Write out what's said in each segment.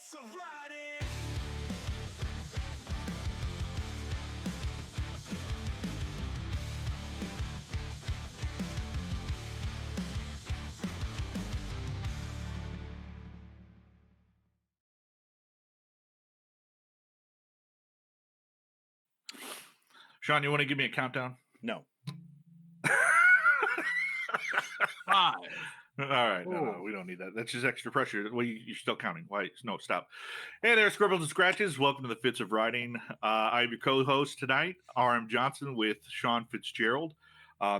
Fitz of Writing. Sean, you want to give me a countdown? No. 5. All right. No, we don't need that. That's just extra pressure. Well, you're still counting. Why? No, stop. Hey there, Scribbles and Scratches. Welcome to the Fitz of Writing. I'm your co-host tonight, R.M. Johnson, with Sean Fitzgerald.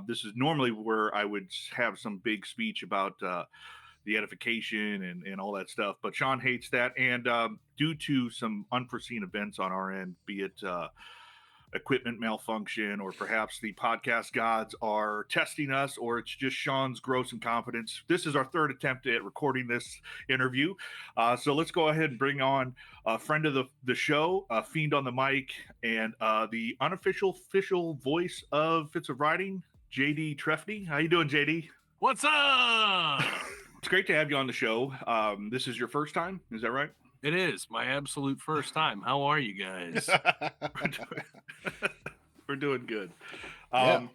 This is normally where I would have some big speech about the edification and all that stuff, but Sean hates that. And due to some unforeseen events on our end, be it equipment malfunction, or perhaps the podcast gods are testing us, or it's just Sean's gross incompetence, this is our third attempt at recording this interview. So let's go ahead and bring on a friend of the show, a fiend on the mic, and the official voice of Fitz of Writing, JD Trefney. How you doing, JD? What's up? It's great to have you on the show. This is your first time, is that right? It is my absolute first time. How are you guys? We're doing good. Yeah.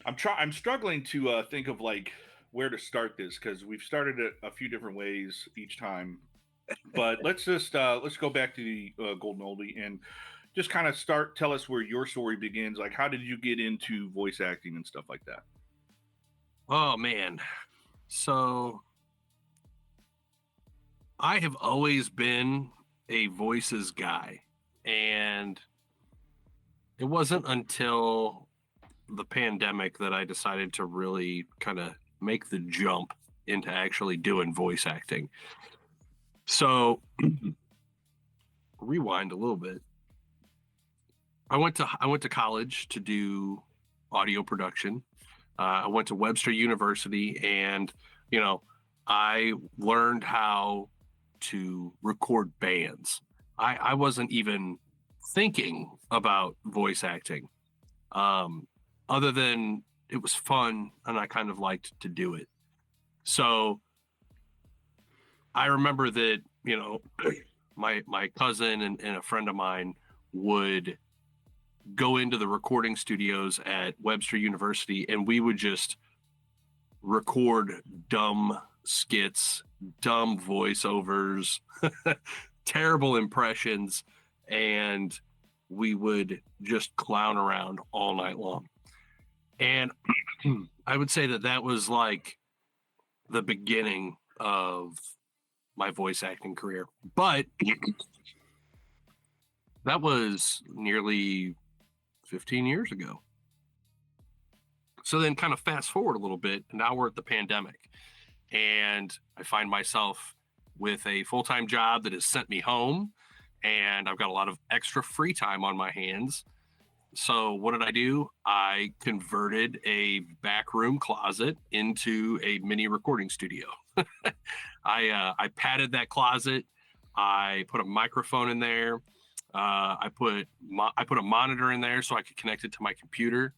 I'm struggling to think of like where to start this, because we've started it a few different ways each time. But let's go back to the Golden Oldie and just kind of tell us where your story begins. Like, how did you get into voice acting and stuff like that? Oh man. So I have always been a voices guy, and it wasn't until the pandemic that I decided to really kind of make the jump into actually doing voice acting. So rewind a little bit. I went to college to do audio production. I went to Webster University, and I learned how to record bands. I wasn't even thinking about voice acting, other than it was fun and I kind of liked to do it. So I remember that my cousin and a friend of mine would go into the recording studios at Webster University, and we would just record dumb skits, dumb voiceovers, terrible impressions, and we would just clown around all night long. And I would say that was like the beginning of my voice acting career. But that was nearly 15 years ago. So then kind of fast forward a little bit, and now we're at the pandemic, and I find myself with a full-time job that has sent me home, and I've got a lot of extra free time on my hands. So what did I do? I converted a back room closet into a mini recording studio. I padded that closet. I put a microphone in there. I put a monitor in there so I could connect it to my computer.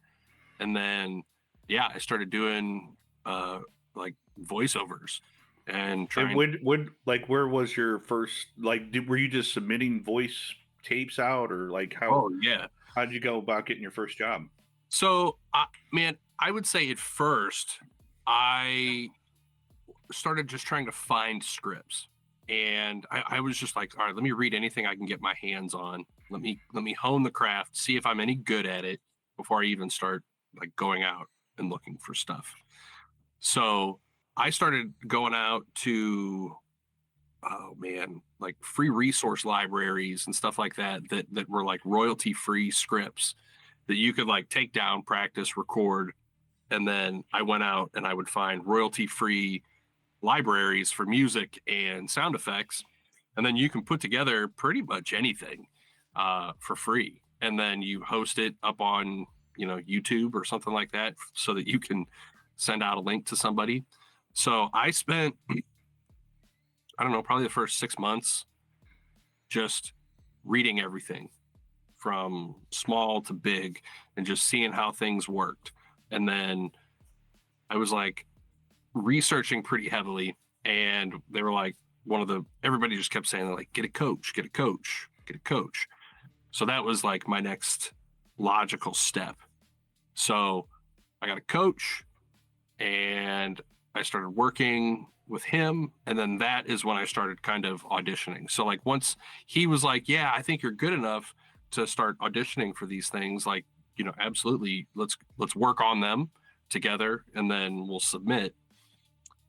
And then, I started doing like voiceovers and trying. Where was your first, were you just submitting voice tapes out, or like how? Oh yeah. How did you go about getting your first job? So, I would say at first I started just trying to find scripts, and I was just like, all right, let me read anything I can get my hands on. Let me hone the craft, see if I'm any good at it before I even start like going out and looking for stuff. So I started going out to, like free resource libraries and stuff like that were like royalty free scripts that you could like take down, practice, record. And then I went out and I would find royalty free libraries for music and sound effects. And then you can put together pretty much anything for free. And then you host it up on, YouTube or something like that so that you can send out a link to somebody. So I spent, I don't know, probably the first 6 months just reading everything from small to big and just seeing how things worked. And then I was like researching pretty heavily, and they were like, everybody just kept saying like, get a coach, get a coach, get a coach. So that was like my next logical step. So I got a coach and I started working with him. And then that is when I started kind of auditioning. So like once he was like, yeah, I think you're good enough to start auditioning for these things, like, absolutely, let's work on them together and then we'll submit.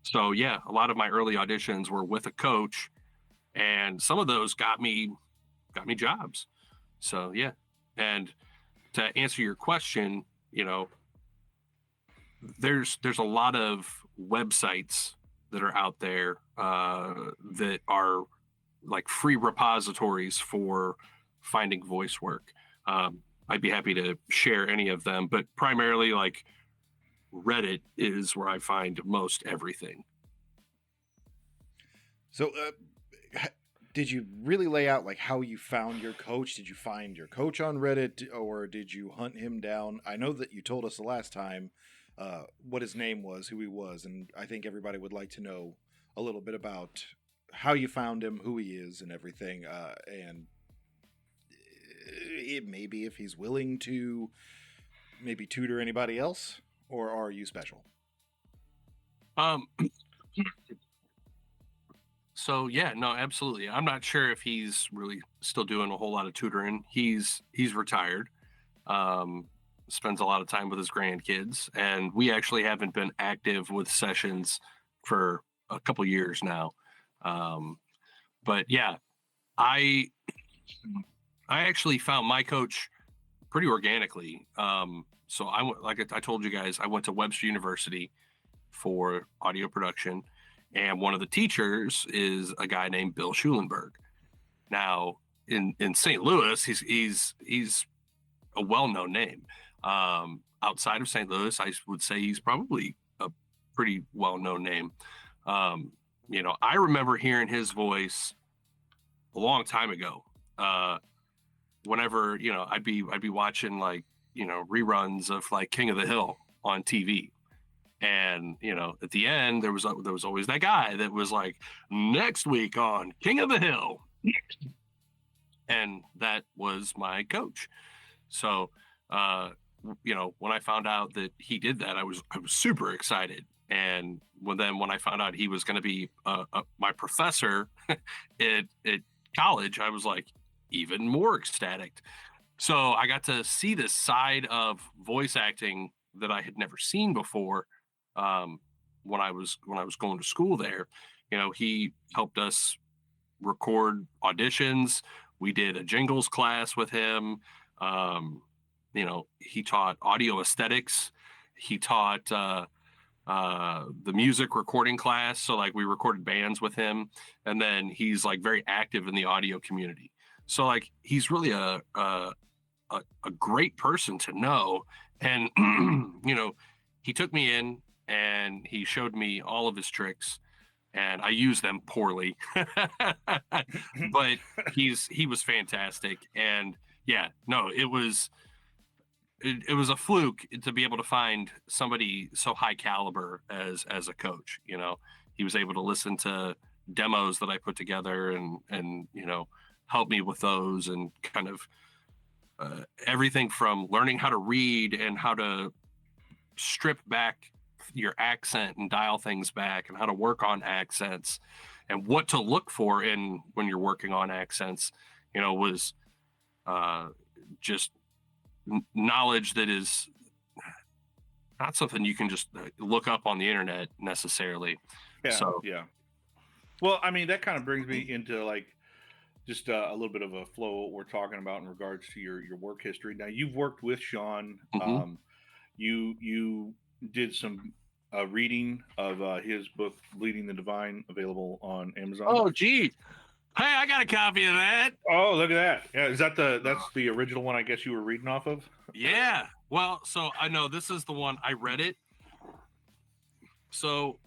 So yeah, a lot of my early auditions were with a coach, and some of those got me jobs. So yeah. And to answer your question, there's a lot of websites that are out there that are like free repositories for finding voice work. I'd be happy to share any of them, but primarily like Reddit is where I find most everything. So, did you really lay out like how you found your coach? Did you find your coach on Reddit, or did you hunt him down? I know that you told us the last time what his name was, who he was, and I think everybody would like to know a little bit about how you found him, who he is, and everything, and maybe if he's willing to maybe tutor anybody else, or are you special? So yeah, no, absolutely. I'm not sure if he's really still doing a whole lot of tutoring. He's retired. Spends a lot of time with his grandkids, and we actually haven't been active with sessions for a couple years now. But yeah, I actually found my coach pretty organically. So I went, like I told you guys, I went to Webster University for audio production, and one of the teachers is a guy named Bill Schulenberg. Now in St. Louis, he's a well-known name. Outside of St. Louis, I would say he's probably a pretty well-known name. I remember hearing his voice a long time ago. Whenever I'd be watching like reruns of like King of the Hill on TV, and at the end there was always that guy that was like, next week on King of the Hill, and that was my coach. So when I found out that he did that, I was super excited. And when I found out he was going to be my professor at college, I was like even more ecstatic. So I got to see this side of voice acting that I had never seen before. When I was going to school there, he helped us record auditions. We did a jingles class with him. He taught audio aesthetics. He taught the music recording class. So like we recorded bands with him, and then he's like very active in the audio community. So like he's really a great person to know. And he took me in and he showed me all of his tricks, and I used them poorly, but he was fantastic. And yeah, no, it was a fluke to be able to find somebody so high caliber as a coach. He was able to listen to demos that I put together and help me with those, and kind of everything from learning how to read and how to strip back your accent and dial things back, and how to work on accents and what to look for when you're working on accents, was just knowledge that is not something you can just look up on the internet necessarily. Yeah. Well, I mean, that kind of brings me into like just a little bit of a flow what we're talking about in regards to your work history. Now, you've worked with Sean. Mm-hmm. You did some reading of his book Bleeding the Divine, available on Amazon. Oh, gee. Hey, I got a copy of that. Oh, look at that. Yeah, is that that's the original one I guess you were reading off of? Yeah. Well, so I know this is the one. I read it. So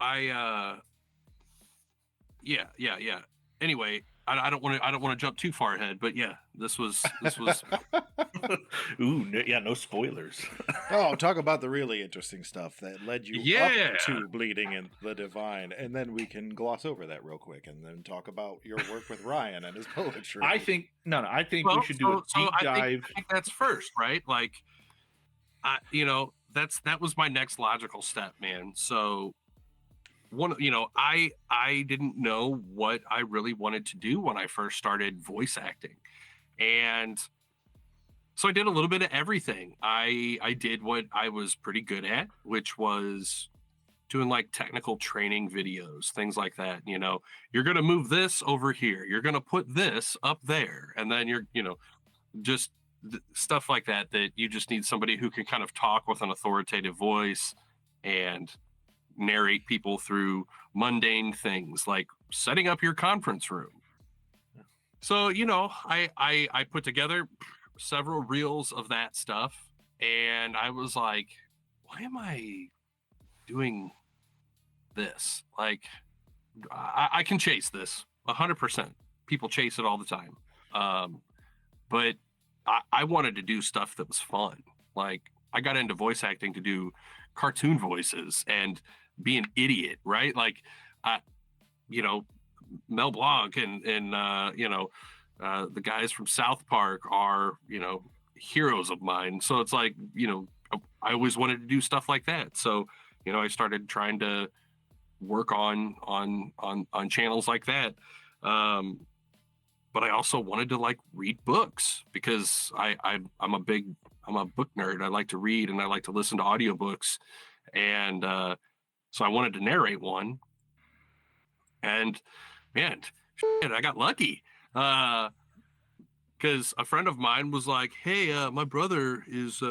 I yeah. anyway, I don't want to jump too far ahead, but yeah, this was Ooh, yeah, no spoilers. Oh, talk about the really interesting stuff that led you Yeah. up to Bleeding in the Divine, and then we can gloss over that real quick, and then talk about your work with Ryan and his poetry. I think we should do a deep dive. I think that's first, right? Like, that was my next logical step, man. So I didn't know what I really wanted to do when I first started voice acting. And so I did a little bit of everything. I did what I was pretty good at, which was doing like technical training videos, things like that. You're going to move this over here. You're going to put this up there. And then just stuff like that you just need somebody who can kind of talk with an authoritative voice and narrate people through mundane things like setting up your conference room. So, I put together several reels of that stuff, and I was like, why am I doing this? Like, I can chase this 100%. People chase it all the time. But I wanted to do stuff that was fun. Like, I got into voice acting to do cartoon voices and be an idiot, right? Like, Mel Blanc and the guys from South Park are, heroes of mine. So it's like, I always wanted to do stuff like that. So, I started trying to work on channels like that. But I also wanted to like read books because I'm a book nerd. I like to read and I like to listen to audiobooks. And so I wanted to narrate one. And man, I got lucky. Because a friend of mine was like, hey, my brother is,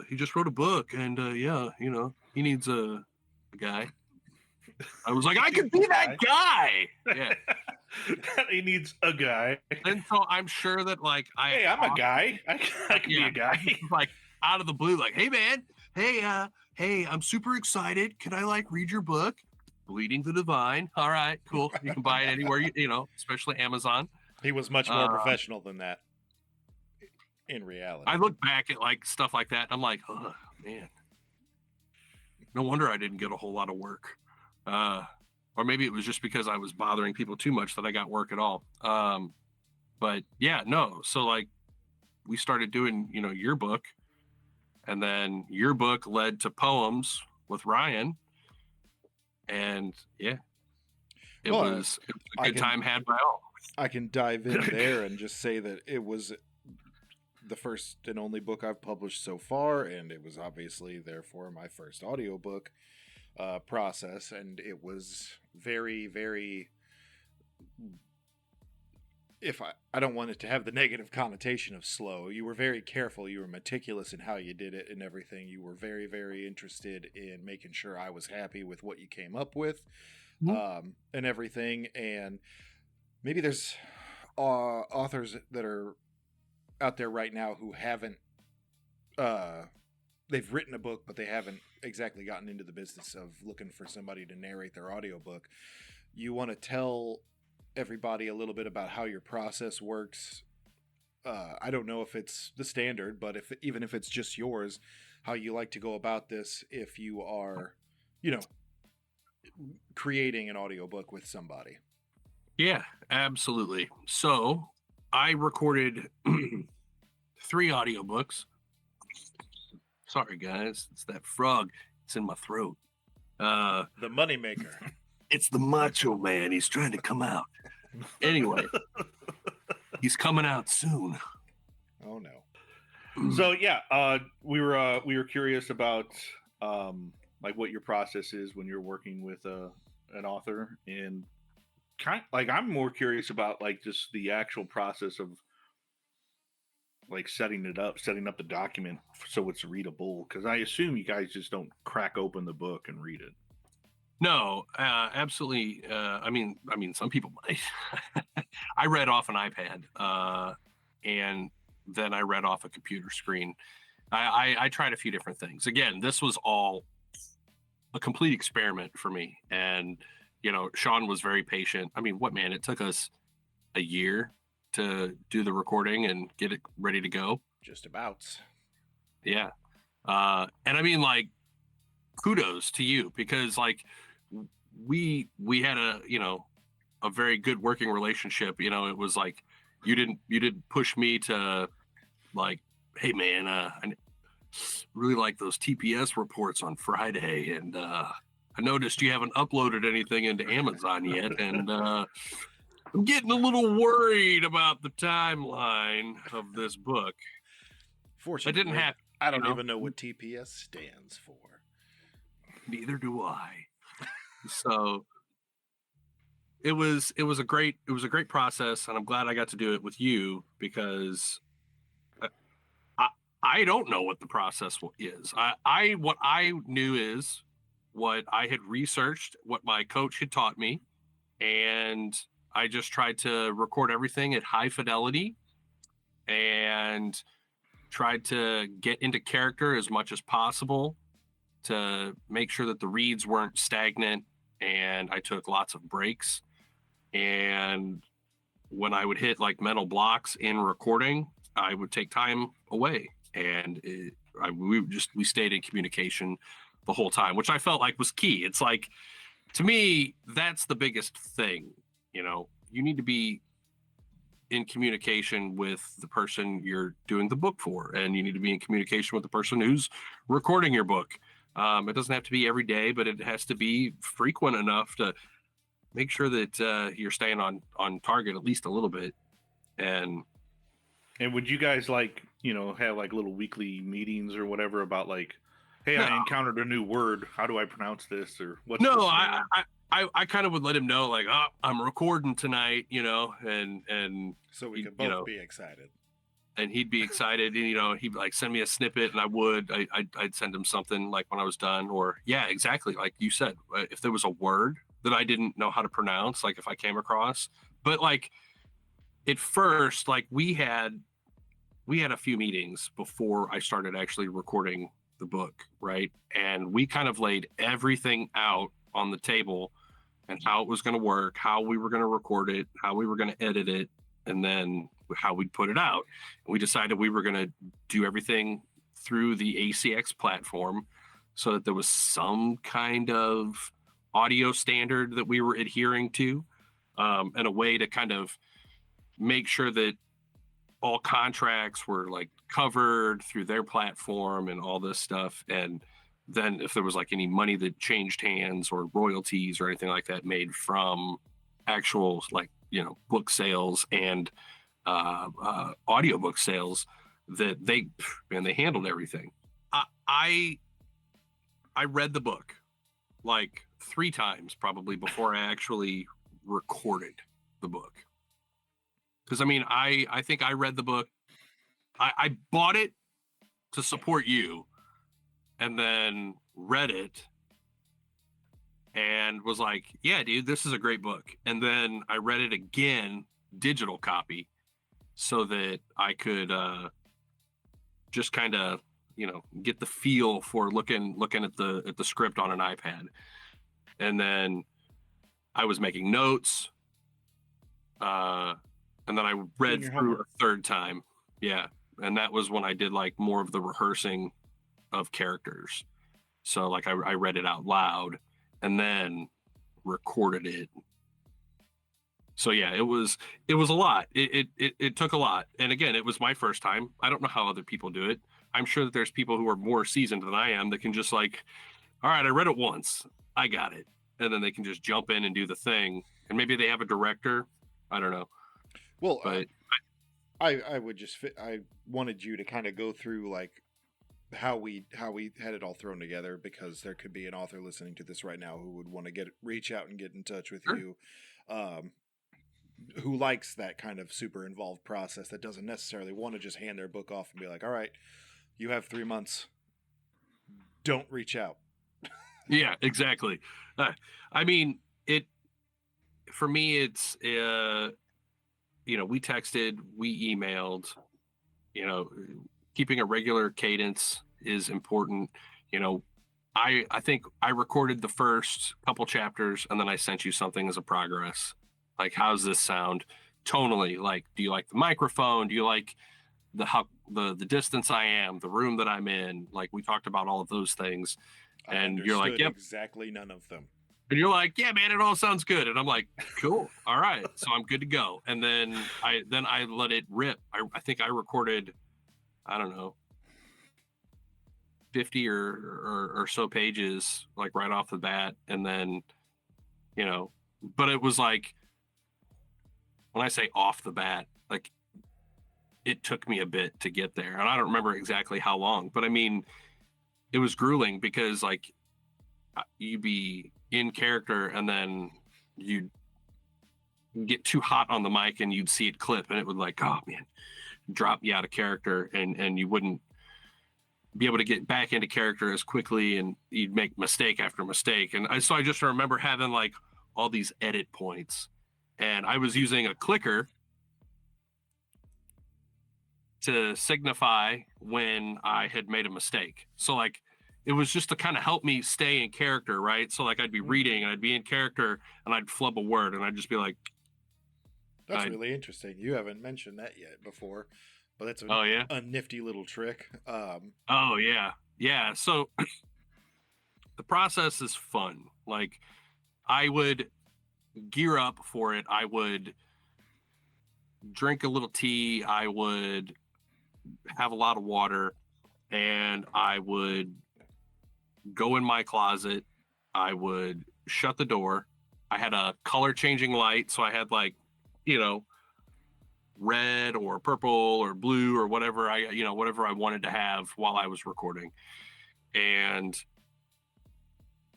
he just wrote a book and he needs a guy. I was like, I could be that guy. Yeah. He needs a guy. And so I'm sure that I'm a guy. I can be a guy. Like out of the blue, like, hey man, hey, I'm super excited. Can I like read your book? Bleeding the Divine. All right, cool. You can buy it anywhere, especially Amazon. He was much more professional than that in reality. I look back at like stuff like that and I'm like, oh man, no wonder I didn't get a whole lot of work. Or maybe it was just because I was bothering people too much that I got work at all. But yeah, no. So like we started doing, your book, and then your book led to Poems with Ryan. And yeah, it was a good time had by all. I can dive in there and just say that it was the first and only book I've published so far, and it was obviously therefore my first audiobook process, and it was very, very, I don't want it to have the negative connotation of slow. You were very careful. You were meticulous in how you did it and everything. You were very, very interested in making sure I was happy with what you came up with, and everything. And maybe there's authors that are out there right now who haven't, they've written a book, but they haven't exactly gotten into the business of looking for somebody to narrate their audiobook. You want to tell everybody a little bit about how your process works. I don't know if it's the standard, but even if it's just yours, how you like to go about this if you are, creating an audiobook with somebody. Yeah, absolutely. So I recorded 3 audiobooks. Sorry, guys. It's that frog. It's in my throat. The moneymaker. It's the Macho Man. He's trying to come out. Anyway, he's coming out soon. Oh no. So yeah, we were curious about like what your process is when you're working with an author, and I'm more curious about like just the actual process of like setting up the document so it's readable, because I assume you guys just don't crack open the book and read it. No, absolutely. I mean, some people might. I read off an iPad, and then I read off a computer screen. I tried a few different things. Again, this was all a complete experiment for me. And, Sean was very patient. I mean, it took us a year to do the recording and get it ready to go. Just about. Yeah. And I mean, like, kudos to you, because like we had a very good working relationship. It was like you didn't push me to like, hey man, I really like those TPS reports on Friday, and I noticed you haven't uploaded anything into Amazon yet, and I'm getting a little worried about the timeline of this book. Fortunately, It didn't happen. I don't even know what TPS stands for. Neither do I. So it was a great process, and I'm glad I got to do it with you, because I don't know what the process is. What I knew is what I had researched, what my coach had taught me, and I just tried to record everything at high fidelity and tried to get into character as much as possible to make sure that the reads weren't stagnant, and I took lots of breaks. And when I would hit like mental blocks in recording, I would take time away, and we stayed in communication the whole time, which I felt like was key. It's like, to me, that's the biggest thing. You need to be in communication with the person you're doing the book for, and you need to be in communication with the person who's recording your book. It doesn't have to be every day, but it has to be frequent enough to make sure that you're staying on target at least a little bit. And would you guys have like little weekly meetings or whatever about like, hey, no, I encountered a new word, how do I pronounce this, or what's no this I kind of would let him know, like, oh, I'm recording tonight, and so we could both be excited. And he'd be excited, and he'd like send me a snippet, and I'd send him something like when I was done. Or yeah, exactly like you said, if there was a word that I didn't know how to pronounce, like if I came across. But like at first, like we had a few meetings before I started actually recording the book, right? And we kind of laid everything out on the table, and how it was going to work, how we were going to record it, how we were going to edit it, and then how we'd put it out. And we decided we were going to do everything through the ACX platform, so that there was some kind of audio standard that we were adhering to, and a way to kind of make sure that all contracts were like covered through their platform and all this stuff. And then if there was like any money that changed hands or royalties or anything like that made from actual like book sales and audiobook sales, that they handled everything. I read the book like 3 times probably before I actually recorded the book. Because I mean, I think I read the book. I bought it to support you, and then read it and was like, yeah, dude, this is a great book. And then I read it again, digital copy, so that I could just kind of, get the feel for looking at the script on an iPad. And then I was making notes. And then I read through a third time. Yeah. And that was when I did like more of the rehearsing of characters. So like I read it out loud and then recorded it. So yeah, it was a lot. It took a lot. And again, it was my first time. I don't know how other people do it. I'm sure that there's people who are more seasoned than I am that can just like, all right, I read it once, I got it. And then they can just jump in and do the thing. And maybe they have a director. I don't know. Well, but I would just I wanted you to kind of go through like how we had it all thrown together, because there could be an author listening to this right now who would want to reach out and get in touch with you, who likes that kind of super involved process, that doesn't necessarily want to just hand their book off and be like, all right, you have 3 months, don't reach out. Yeah, exactly. I mean, for me, it's we texted, we emailed. Keeping a regular cadence is important. I think I recorded the first couple chapters, and then I sent you something as a progress. Like, how's this sound? tonally, like, do you like the microphone? Do you like the distance I am, the room that I'm in? Like, we talked about all of those things. And you're like, yep. Exactly none of them. And you're like, yeah, man, it all sounds good. And I'm like, cool. All right. So I'm good to go. And then I let it rip. I think I recorded, I don't know, 50 or so pages, like right off the bat. And then, but it was like, when I say off the bat, like, it took me a bit to get there. And I don't remember exactly how long, but I mean, it was grueling because, like, you'd be in character and then you'd get too hot on the mic and you'd see it clip and it would, like, oh man, drop you out of character, and you wouldn't be able to get back into character as quickly, and you'd make mistake after mistake. And so I just remember having, like, all these edit points, and I was using a clicker to signify when I had made a mistake. So, like, it was just to kind of help me stay in character, right? So, like, I'd be reading and I'd be in character and I'd flub a word and I'd just be like, that's really interesting. You haven't mentioned that yet before, but that's a nifty little trick. Oh yeah. Yeah. So the process is fun. Like, I would gear up for it. I would drink a little tea. I would have a lot of water, and I would go in my closet. I would shut the door. I had a color changing light. So I had, like, red or purple or blue or whatever whatever I wanted to have while I was recording. And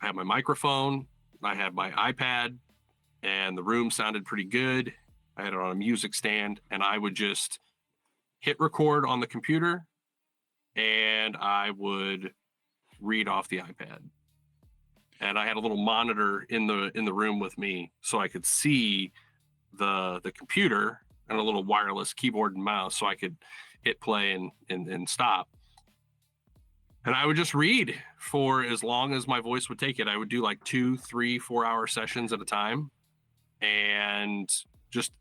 I had my microphone, I had my iPad, and the room sounded pretty good. I had it on a music stand, and I would just hit record on the computer and I would read off the iPad. And I had a little monitor in the room with me so I could see the computer and a little wireless keyboard and mouse so I could hit play and stop. And I would just read for as long as my voice would take it. I would do like 2, 3, 4 hour sessions at a time. And just,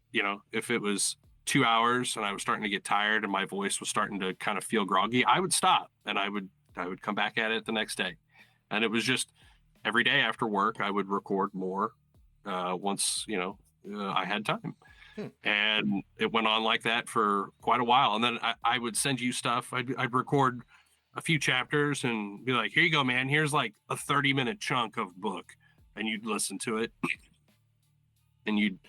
if it was 2 hours and I was starting to get tired and my voice was starting to kind of feel groggy, I would stop and I would come back at it the next day. And it was just every day after work, I would record more once, I had time. And it went on like that for quite a while. And then I would send you stuff. I'd record a few chapters and be like, here you go, man. Here's like a 30-minute chunk of book. And you'd listen to it. And you'd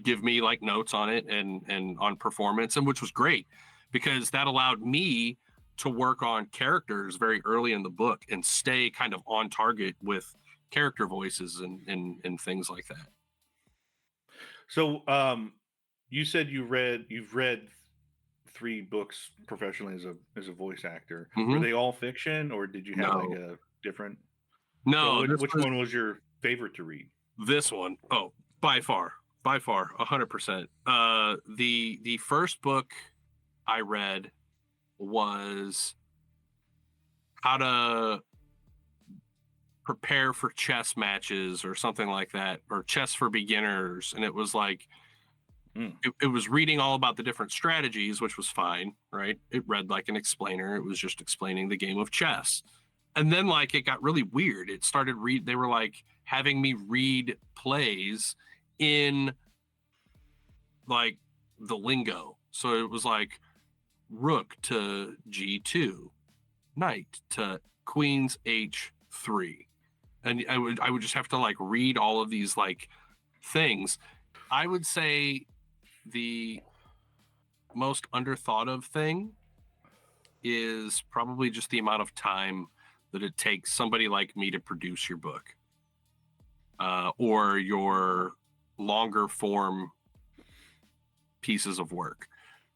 give me, like, notes on it and on performance, and which was great because that allowed me to work on characters very early in the book and stay kind of on target with character voices and things like that. So you said you've read 3 books professionally as a voice actor. Mm-hmm. Were they all fiction, or did you have like a different? No. So which one was your favorite to read? This one. Oh, by far, 100%. The first book I read was how to prepare for chess matches or something like that, or chess for beginners. And it was like, it was reading all about the different strategies, which was fine, right? It read like an explainer. It was just explaining the game of chess. And then, like, it got really weird. It started they were like having me read plays in, like, the lingo. So it was like rook to G2, knight to queen's H3. And I would just have to, like, read all of these, like, things. I would say the most underthought of thing is probably just the amount of time that it takes somebody like me to produce your book, or your longer form pieces of work.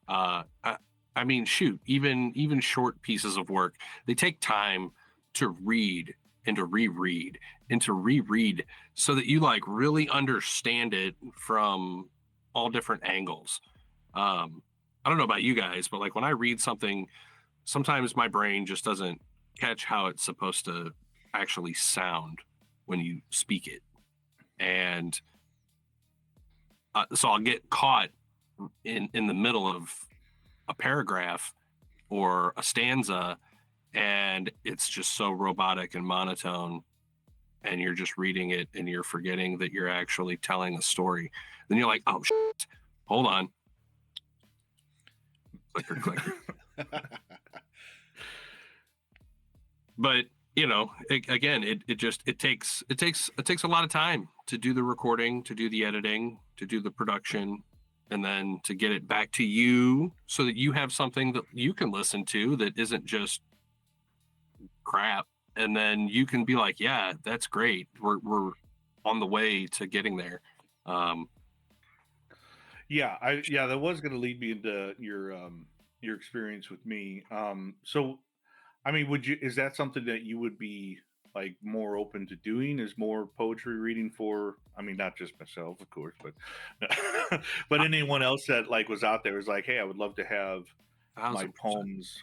I mean, shoot, even short pieces of work, they take time to read and to reread and to reread so that you, like, really understand it from all different angles. I don't know about you guys, but, like, when I read something, sometimes my brain just doesn't catch how it's supposed to actually sound when you speak it. And so I'll get caught in the middle of a paragraph or a stanza, and it's just so robotic and monotone, and you're just reading it and you're forgetting that you're actually telling a story. Then you're like, oh shit, hold on. Clicker, clicker. But it takes a lot of time to do the recording, to do the editing, to do the production, and then to get it back to you so that you have something that you can listen to that isn't just crap. And then you can be like, yeah, that's great. We're on the way to getting there. That was going to lead me into your experience with me. So, I mean, is that something that you would be like more open to doing? Is more poetry reading for? I mean, not just myself, of course, but but anyone else that like was out there was like, hey, I would love to have my 1,000%. poems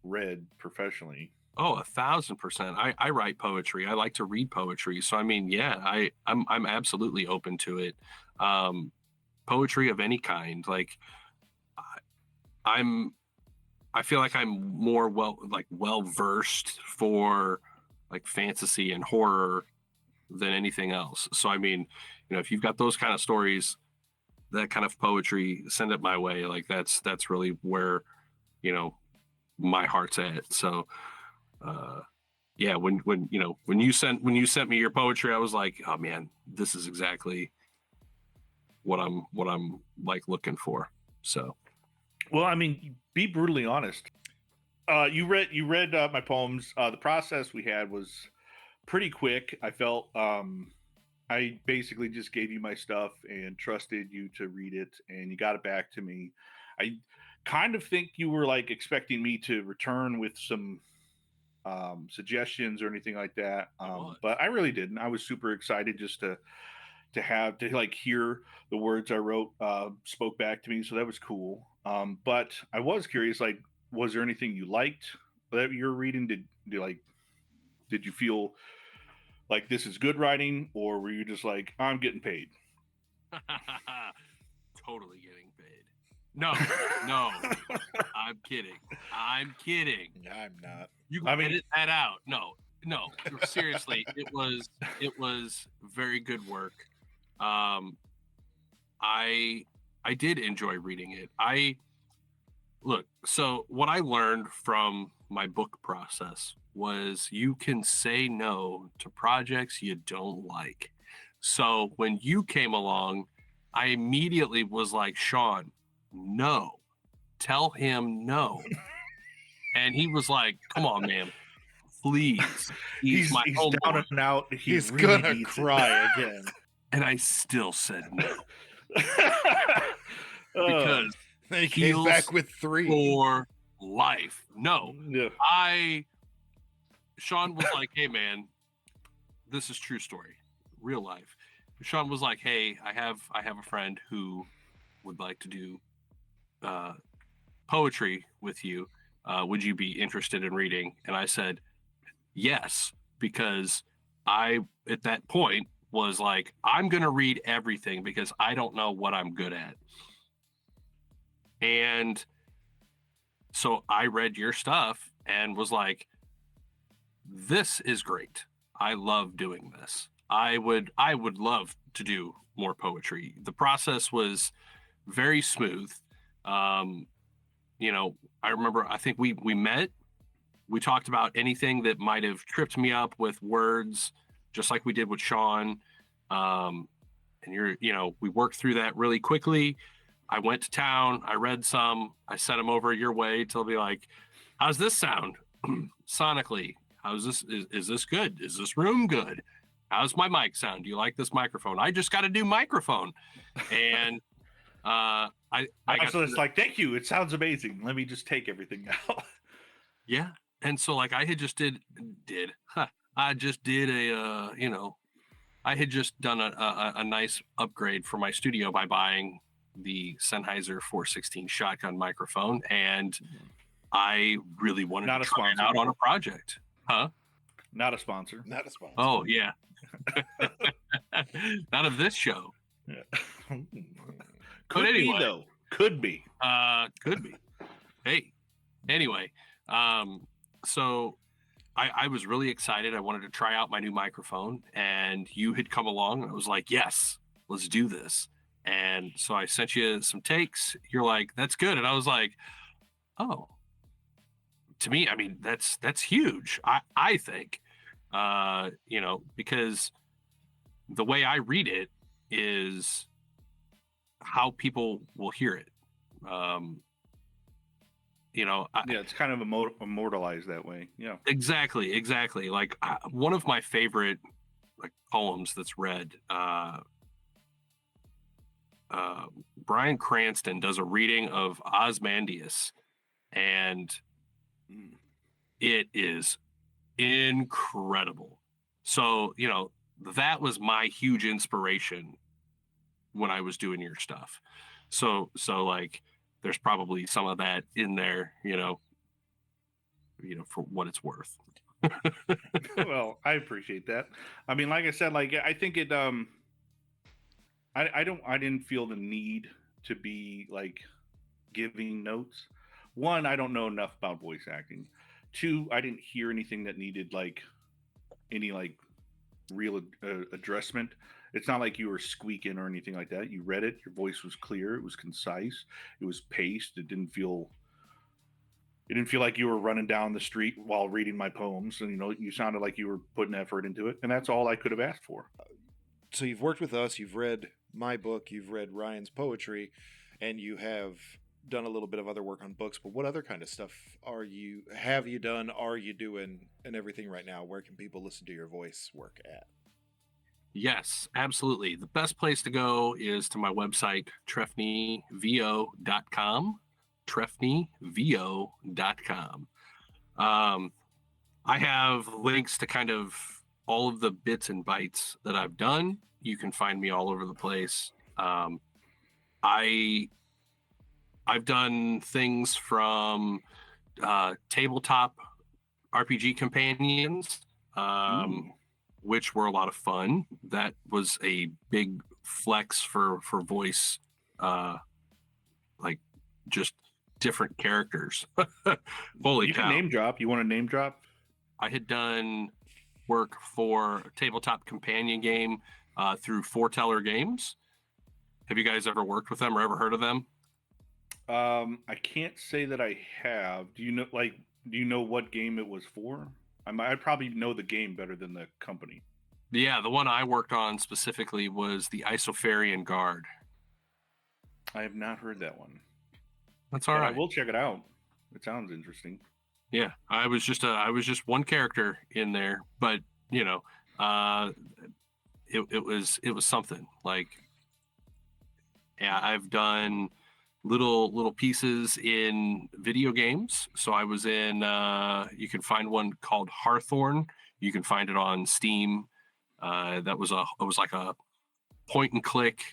read professionally. Oh, 1,000%. I write poetry. I like to read poetry. So I mean, yeah, I'm absolutely open to it. Poetry of any kind. Like I feel like I'm more well versed for like fantasy and horror than anything else. So I mean, if you've got those kind of stories, that kind of poetry, send it my way. Like that's really where my heart's at. So yeah, when you sent me your poetry, I was like, oh man, this is exactly what I'm like looking for. So well, I mean, be brutally honest. You read my poems. The process we had was pretty quick. I felt I basically just gave you my stuff and trusted you to read it, and you got it back to me. I kind of think you were like expecting me to return with some suggestions or anything like that, but I really didn't. I was super excited just to like hear the words I wrote spoke back to me, so that was cool. But I was curious, like, was there anything you liked that you're reading? Did you feel like this is good writing, or were you just like, I'm getting paid? Totally getting paid. No, I'm kidding. I'm not. You can edit that out. No, seriously, it was very good work. I did enjoy reading it. So what I learned from my book process was you can say no to projects you don't like. So when you came along, I immediately was like, Sean, no, tell him no. And he was like, come on, man, please. He's my homeboy. Down and out. He's really gonna cry again. And I still said no. Because he came back with 3 for life. No. Yeah. Sean was like, hey man, this is true story, real life. Sean was like, hey, I have a friend who would like to do poetry with you. Would you be interested in reading? And I said yes, because I at that point was like, I'm gonna read everything because I don't know what I'm good at. And so I read your stuff and was like, this is great. I love doing this. I would love to do more poetry. The process was very smooth. I remember, I think we met, we talked about anything that might have tripped me up with words, just like we did with Sean. And we worked through that really quickly. I went to town, I read some, I sent them over your way to be like, how's this sound sonically? How's this? Is this good? Is this room good? How's my mic sound? Do you like this microphone? I just got a new microphone. And so it's like, thank you. It sounds amazing. Let me just take everything now. Yeah. And so like I had just I had just done a nice upgrade for my studio by buying the Sennheiser 416 shotgun microphone, and I really wanted to try it out on a project. Huh? Not a sponsor. Oh yeah. Not of this show. Yeah. Could anyway, be though. Could be. Could be. Hey, anyway, so I was really excited. I wanted to try out my new microphone, and you had come along, and I was like, yes, let's do this. And so I sent you some takes. You're like, that's good. And I was like, oh, to me, I mean, that's huge. I think, because the way I read it is how people will hear it. It's kind of immortalized that way. Yeah, exactly. Like one of my favorite poems that's read. Bryan Cranston does a reading of Ozymandias, and it is incredible. So that was my huge inspiration when I was doing your stuff. So like there's probably some of that in there, for what it's worth. Well, I appreciate that. I mean, like I said, like I think it I didn't feel the need to be like giving notes. One, I don't know enough about voice acting. Two, I didn't hear anything that needed like any like real addressment. It's not like you were squeaking or anything like that. You read it, your voice was clear, it was concise, it was paced. It didn't feel like you were running down the street while reading my poems, and you sounded like you were putting effort into it, and that's all I could have asked for. So you've worked with us, you've read my book, you've read Ryan's poetry, and you have done a little bit of other work on books, but what other kind of stuff are you doing and everything right now? Where can people listen to your voice work at? Yes, absolutely. The best place to go is to my website, trefneyvo.com. trefneyvo.com. I have links to kind of all of the bits and bytes that I've done. You can find me all over the place. I've done things from tabletop RPG companions, which were a lot of fun. That was a big flex for voice, like just different characters. Holy you cow. can name drop. You want to name drop? I had done work for a tabletop companion game through Foreteller Games. Have you guys ever worked with them or ever heard of them? I can't say that I have. Do you know what game it was for? I probably know the game better than the company. Yeah, the one I worked on specifically was the Isofarian Guard. I have not heard that one. That's all right. I will check it out. It sounds interesting. Yeah, I was just one character in there, but it was something. Like, yeah, I've done little pieces in video games. So I was in you can find one called Hawthorne. You can find it on Steam. It was like a point and click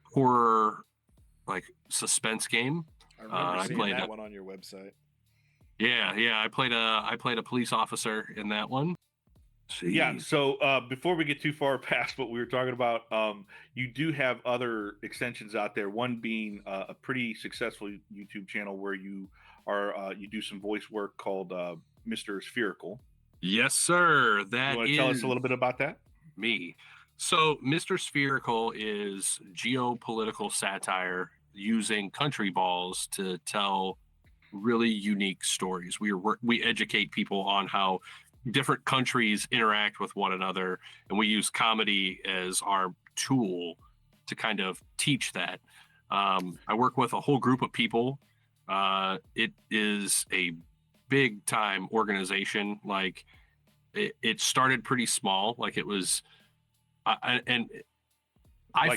horror like suspense game. I remember seeing that one on your website. Yeah, I played a police officer in that one. Jeez. Yeah, so before we get too far past what we were talking about, you do have other extensions out there. One being a pretty successful YouTube channel where you do some voice work called Mr. Spherical. Yes, sir. You want to tell us a little bit about that? Me. So Mr. Spherical is geopolitical satire using country balls to tell really unique stories. We educate people on how different countries interact with one another, and we use comedy as our tool to kind of teach that. I work with a whole group of people. It is a big time organization. Like it started pretty small. Like it was, I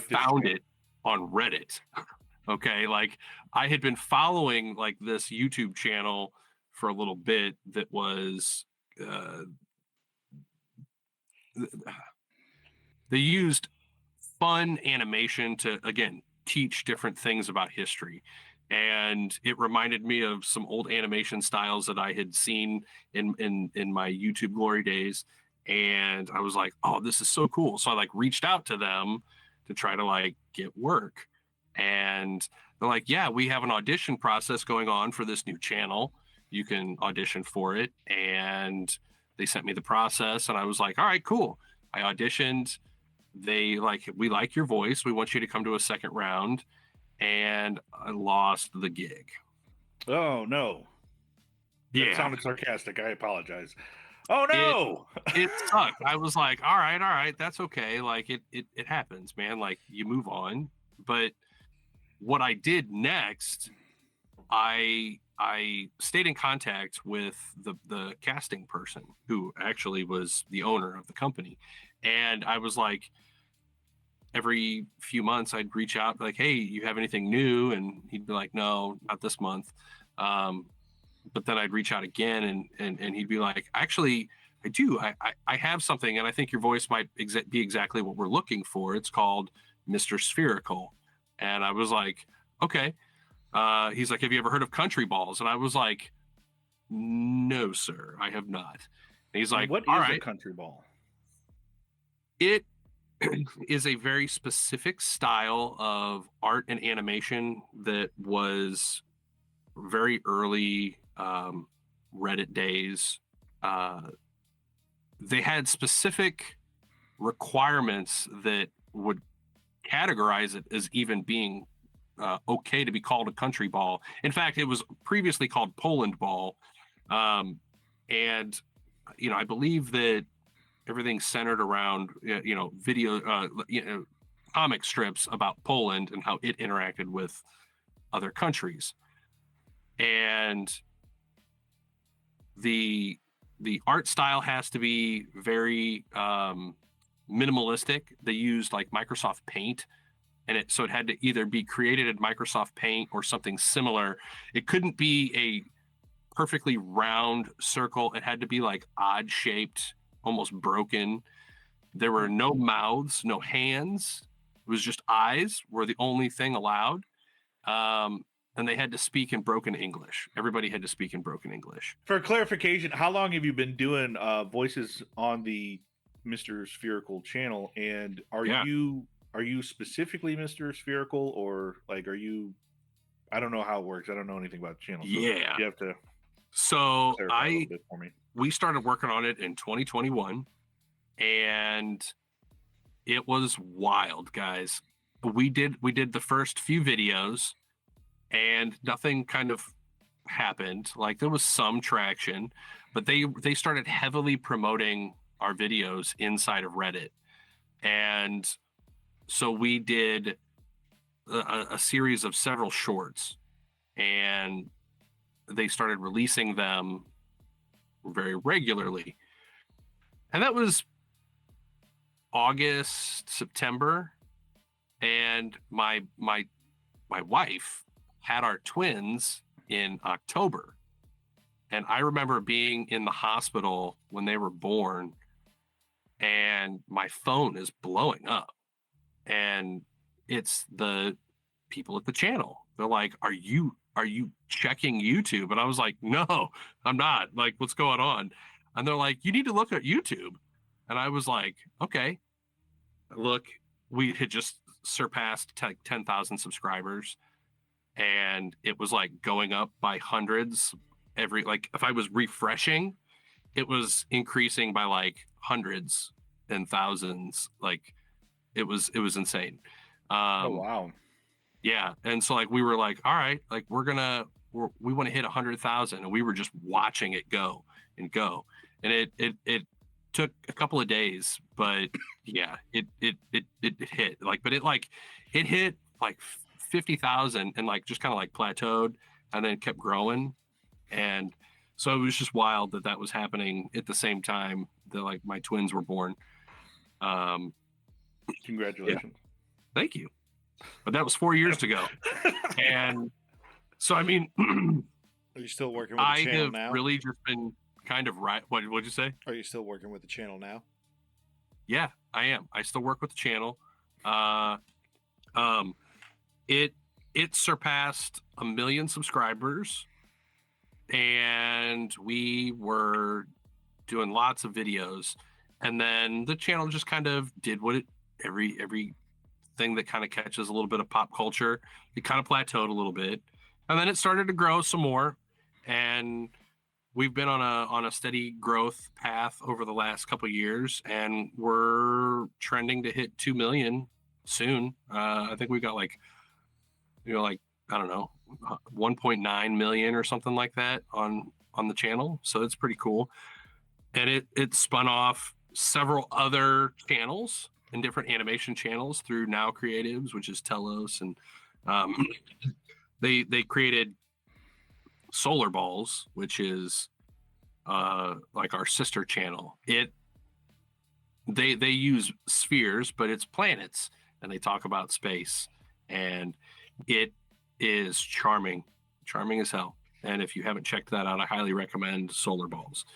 found it on Reddit. Okay. Like I had been following like this YouTube channel for a little bit that was, they used fun animation to, again, teach different things about history. And it reminded me of some old animation styles that I had seen in my YouTube glory days. And I was like, oh, this is so cool. So I like reached out to them to try to like get work. And they're like, yeah, we have an audition process going on for this new channel. You can audition for it. And they sent me the process, and I was like, all right, cool. I auditioned. They like, we like your voice. We want you to come to a second round. And I lost the gig. Oh, no. That sounded sarcastic. I apologize. Oh, no. It sucked. I was like, all right, that's okay. Like it happens, man. Like you move on. But what I did next, I stayed in contact with the casting person who actually was the owner of the company. And I was like, every few months I'd reach out like, hey, you have anything new? And he'd be like, no, not this month. But then I'd reach out again, and he'd be like, actually, I do. I have something, and I think your voice might be exactly what we're looking for. It's called Mr. Spherical. And I was like, okay. He's like, have you ever heard of country balls? And I was like, no, sir, I have not. And he's like, what all is right. a country ball? It is a very specific style of art and animation that was very early Reddit days. They had specific requirements that would categorize it as even being okay to be called a country ball. In fact, it was previously called Poland ball. And, I believe that everything's centered around, video, comic strips about Poland and how it interacted with other countries. And the art style has to be very minimalistic. They used like Microsoft Paint, and so it had to either be created in Microsoft Paint or something similar. It couldn't be a perfectly round circle. It had to be like odd shaped, almost broken. There were no mouths, no hands. It was just eyes were the only thing allowed. And they had to speak in broken English. Everybody had to speak in broken English. For clarification, how long have you been doing voices on the Mr. Spherical channel? And are you specifically Mr. Spherical, or like are you? I don't know how it works. I don't know anything about the channel. So yeah, you have to. So clarify a little bit for me. We started working on it in 2021, and it was wild, guys. We did the first few videos, and nothing kind of happened. Like there was some traction, but they started heavily promoting our videos inside of Reddit. And so we did a series of several shorts, and they started releasing them very regularly. And that was August, September. And my wife had our twins in October. And I remember being in the hospital when they were born, and my phone is blowing up. And it's the people at the channel. They're like, are you checking YouTube? And I was like, no, I'm not. Like, what's going on? And they're like, you need to look at YouTube. And I was like, okay. Look, we had just surpassed 10,000 subscribers, and it was like going up by hundreds every, like if I was refreshing, it was increasing by like hundreds and thousands. Like it was insane. Oh wow. Yeah. And so like we were like, all right, like we want to hit 100,000, and we were just watching it go and go. And it took a couple of days, but yeah, it hit like, but it hit like 50,000 and like just kind of like plateaued and then kept growing. And so it was just wild that was happening at the same time that like my twins were born. Congratulations. Yeah. Thank you. But that was 4 years ago. And so, I mean, are you still working with the channel now? I have really just been kind of right. What'd you say? Are you still working with the channel now? Yeah, I am. I still work with the channel. It surpassed 1 million subscribers, and we were doing lots of videos. And then the channel just kind of did what everything thing that kind of catches a little bit of pop culture. It kind of plateaued a little bit, and then it started to grow some more, and we've been on a steady growth path over the last couple of years, and we're trending to hit 2 million soon. I think we got like I don't know, 1.9 million or something like that on the channel. So it's pretty cool. And it spun off several other channels and different animation channels through Now Creatives, which is Telos, and they created Solar Balls, which is like our sister channel. They use spheres, but it's planets, and they talk about space, and it is charming as hell. And if you haven't checked that out, I highly recommend Solar Balls.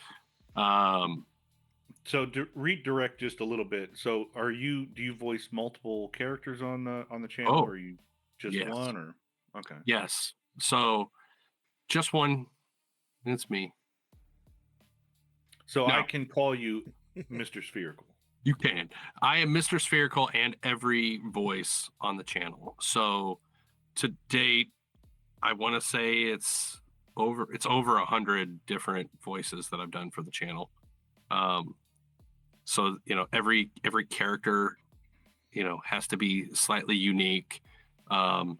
So redirect just a little bit. So do you voice multiple characters on the channel, or are you just one? Or okay. Yes. So just one. It's me. So no. I can call you Mr. Spherical. You can. I am Mr. Spherical and every voice on the channel. So to date, I want to say it's over 100 different voices that I've done for the channel. So every character has to be slightly unique. Yeah,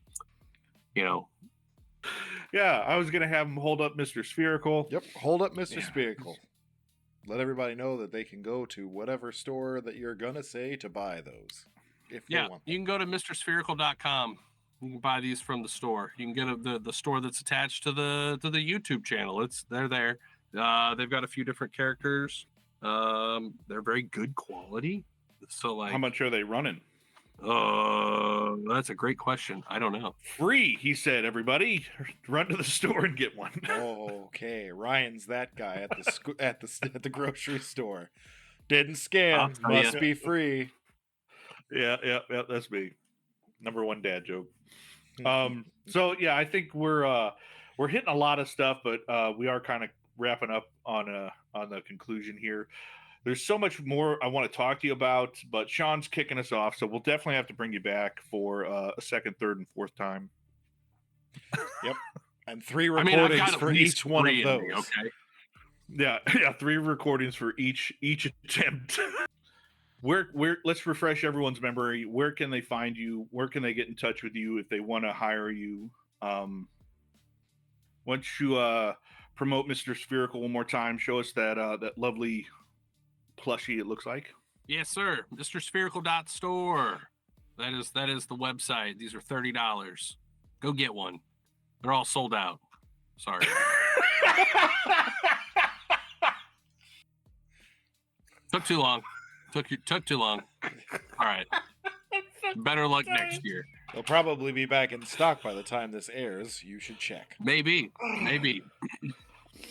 I was gonna have him hold up Mr. Spherical. Yep, hold up Mr. Spherical. Let everybody know that they can go to whatever store that you're gonna say to buy those. If they want them. You can go to mrspherical.com. You can buy these from the store. You can get the store that's attached to the YouTube channel. They're there. They've got a few different characters. They're very good quality. So how much are they running? That's a great question. I don't know. Free, he said. Everybody, run to the store and get one. Okay, Ryan's that guy at the grocery store. Didn't scan. Must be free. Yeah, that's me. Number one dad joke. So yeah, I think we're hitting a lot of stuff, but we are kind of wrapping up on the conclusion here. There's so much more I want to talk to you about, but Sean's kicking us off, so we'll definitely have to bring you back for a second, third, and fourth time. Yep, and 3 recordings for each one of those. Okay. Yeah, 3 recordings for each attempt. Where let's refresh everyone's memory. Where can they find you? Where can they get in touch with you if they want to hire you? Why don't you promote Mr. Spherical one more time? Show us that lovely plushie it looks like. Yes, sir. mrspherical.store. That is the website. These are $30. Go get one. They're all sold out. Sorry. Took too long. Took too long. All right. Better luck next year. They'll probably be back in stock by the time this airs. You should check. Maybe.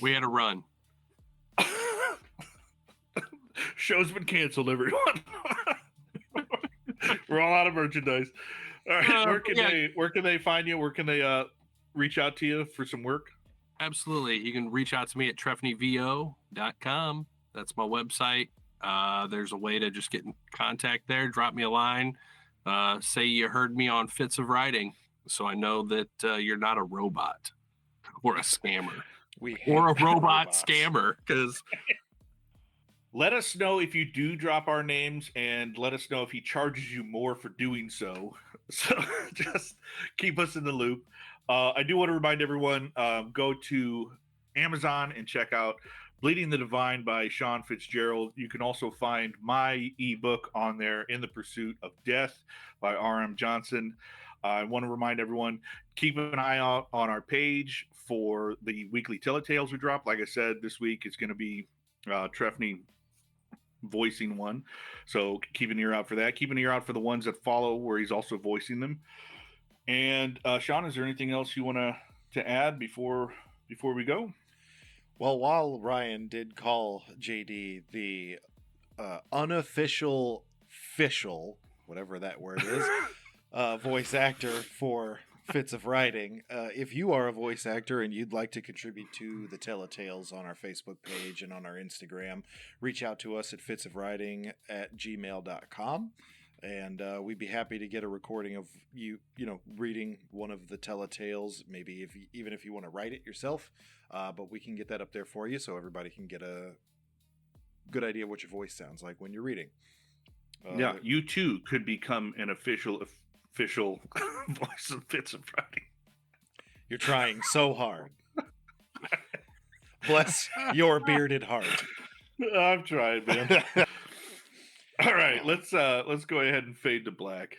We had a run. Show's been canceled, everyone. We're all out of merchandise. All right, where can they find you? Where can they reach out to you for some work? Absolutely. You can reach out to me at trefneyvo.com. That's my website. There's a way to just get in contact there. Drop me a line. Say you heard me on Fitz of Writing, so I know that you're not a robot or a scammer or a robot scammer. Because let us know if you do drop our names, and let us know if he charges you more for doing so. So just keep us in the loop. I do want to remind everyone, go to Amazon and check out Bleeding the Divine by Sean Fitzgerald. You can also find my ebook on there, In the Pursuit of Death by R.M. Johnson. I want to remind everyone, keep an eye out on our page for the weekly Telltales we drop. Like I said, this week it's going to be Trefney voicing one. So keep an ear out for that. Keep an ear out for the ones that follow where he's also voicing them. And Sean, is there anything else you want to add before we go? Well, while Ryan did call JD the unofficial, whatever that word is, voice actor for Fitz of Writing, if you are a voice actor and you'd like to contribute to the Telltales on our Facebook page and on our Instagram, reach out to us at fitzofwriting@gmail.com. And we'd be happy to get a recording of you reading one of the tell-a-tales, maybe even if you want to write it yourself. But we can get that up there for you so everybody can get a good idea what your voice sounds like when you're reading. Yeah, you too could become an official voice of Fitz of Writing. You're trying so hard. Bless your bearded heart. I'm trying, man. All right, let's go ahead and fade to black.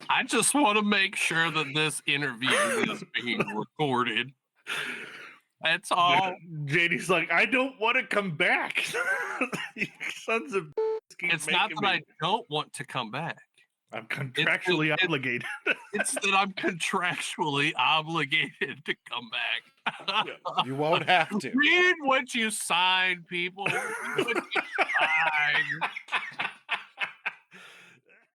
I just want to make sure that this interview is being recorded. That's all. JD's like, I don't want to come back. You sons of it's not that I don't want to come back. I'm contractually obligated. It's that I'm contractually obligated to come back. You won't have to. Read what you sign, people. Read what you